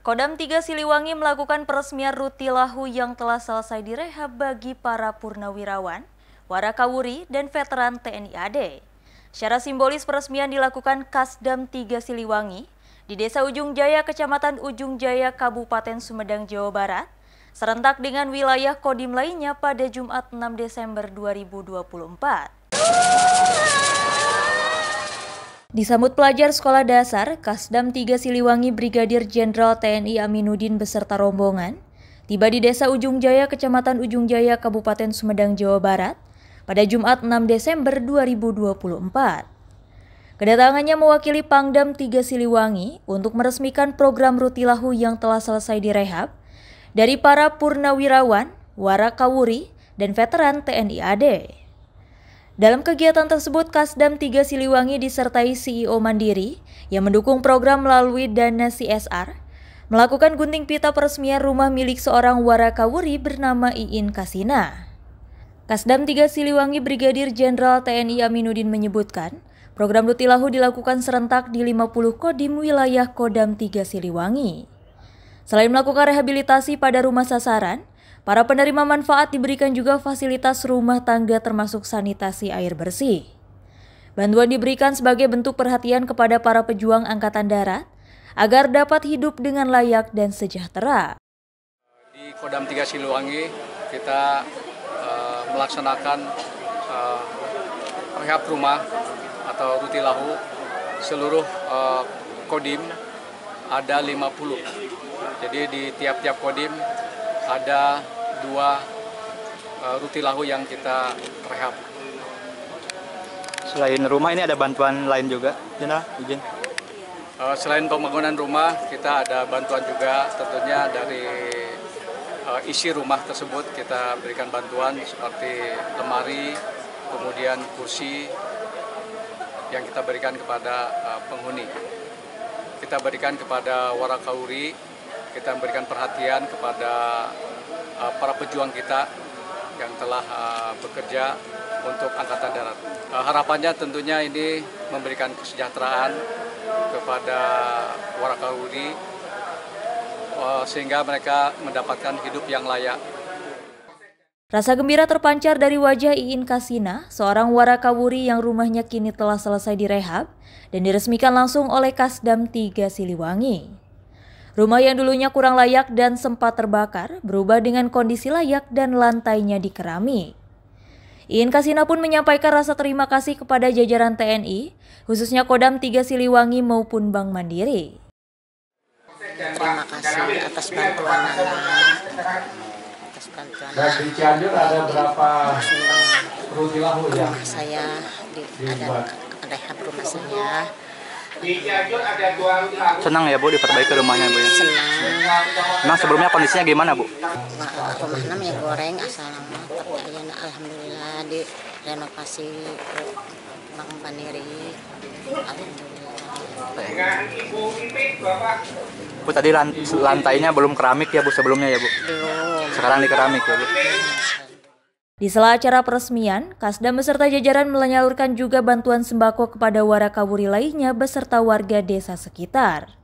Kodam 3 Siliwangi melakukan peresmian Rutilahu yang telah selesai direhab bagi para purnawirawan, warakawuri, dan veteran TNI AD. Secara simbolis peresmian dilakukan Kasdam 3 Siliwangi di Desa Ujung Jaya, Kecamatan Ujung Jaya, Kabupaten Sumedang, Jawa Barat, serentak dengan wilayah Kodim lainnya pada Jumat 6 Desember 2024. Disambut pelajar sekolah dasar, Kasdam 3 Siliwangi Brigadir Jenderal TNI Aminuddin beserta rombongan tiba di Desa Ujung Jaya, Kecamatan Ujung Jaya, Kabupaten Sumedang, Jawa Barat pada Jumat 6 Desember 2024. Kedatangannya mewakili Pangdam 3 Siliwangi untuk meresmikan program Rutilahu yang telah selesai direhab dari para purnawirawan, warakawuri, dan veteran TNI AD. Dalam kegiatan tersebut, Kasdam 3 Siliwangi disertai CEO Mandiri yang mendukung program melalui dana CSR, melakukan gunting pita peresmian rumah milik seorang warakawuri bernama Iin Kasina. Kasdam 3 Siliwangi Brigadir Jenderal TNI Aminuddin menyebutkan, program Rutilahu dilakukan serentak di 50 kodim wilayah Kodam 3 Siliwangi. Selain melakukan rehabilitasi pada rumah sasaran, para penerima manfaat diberikan juga fasilitas rumah tangga termasuk sanitasi air bersih. Bantuan diberikan sebagai bentuk perhatian kepada para pejuang Angkatan Darat agar dapat hidup dengan layak dan sejahtera. Di Kodam 3 Siliwangi kita melaksanakan rehab rumah atau Rutilahu. Seluruh kodim ada 50. Jadi di tiap-tiap kodim ada 2 Rutilahu yang kita rehab. Selain rumah ini ada bantuan lain juga, Jenderal, izin? Selain pembangunan rumah, kita ada bantuan juga tentunya dari isi rumah tersebut kita berikan bantuan seperti lemari, kemudian kursi yang kita berikan kepada penghuni. Kita berikan kepada warakawuri, kita berikan perhatian kepada para pejuang kita yang telah bekerja untuk Angkatan Darat. Harapannya tentunya ini memberikan kesejahteraan kepada warakawuri sehingga mereka mendapatkan hidup yang layak. Rasa gembira terpancar dari wajah Iin Kasina, seorang warakawuri yang rumahnya kini telah selesai direhab dan diresmikan langsung oleh Kasdam 3 Siliwangi. Rumah yang dulunya kurang layak dan sempat terbakar berubah dengan kondisi layak dan lantainya dikeramik. Iin Kasina pun menyampaikan rasa terima kasih kepada jajaran TNI, khususnya Kodam 3 Siliwangi maupun Bank Mandiri. Terima kasih atas bantuan Dan di Cianjur ada berapa Rutilahu ya? Rumah saya ada rehab rumah saya. Di Cianjur ada 2 Rutilahu. Senang ya Bu diperbaiki rumahnya Bu ya? Senang. Memang sebelumnya kondisinya gimana Bu? Rumahnya minyak goreng asal lama, tapi alhamdulillah direnovasi Bank Mandiri. Alhamdulillah. Bu tadi lantainya belum keramik ya Bu sebelumnya ya Bu? Belum. Sekarang di keramik ya Bu? Di sela acara peresmian, Kasdam beserta jajaran menyalurkan juga bantuan sembako kepada warakawuri lainnya beserta warga desa sekitar.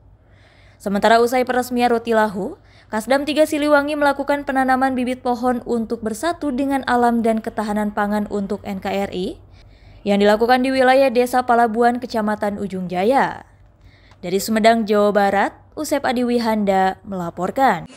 Sementara usai peresmian Rutilahu, Kasdam 3 Siliwangi melakukan penanaman bibit pohon untuk bersatu dengan alam dan ketahanan pangan untuk NKRI yang dilakukan di wilayah Desa Palabuhan, Kecamatan Ujung Jaya. Dari Sumedang, Jawa Barat, Usep Adiwihanda melaporkan.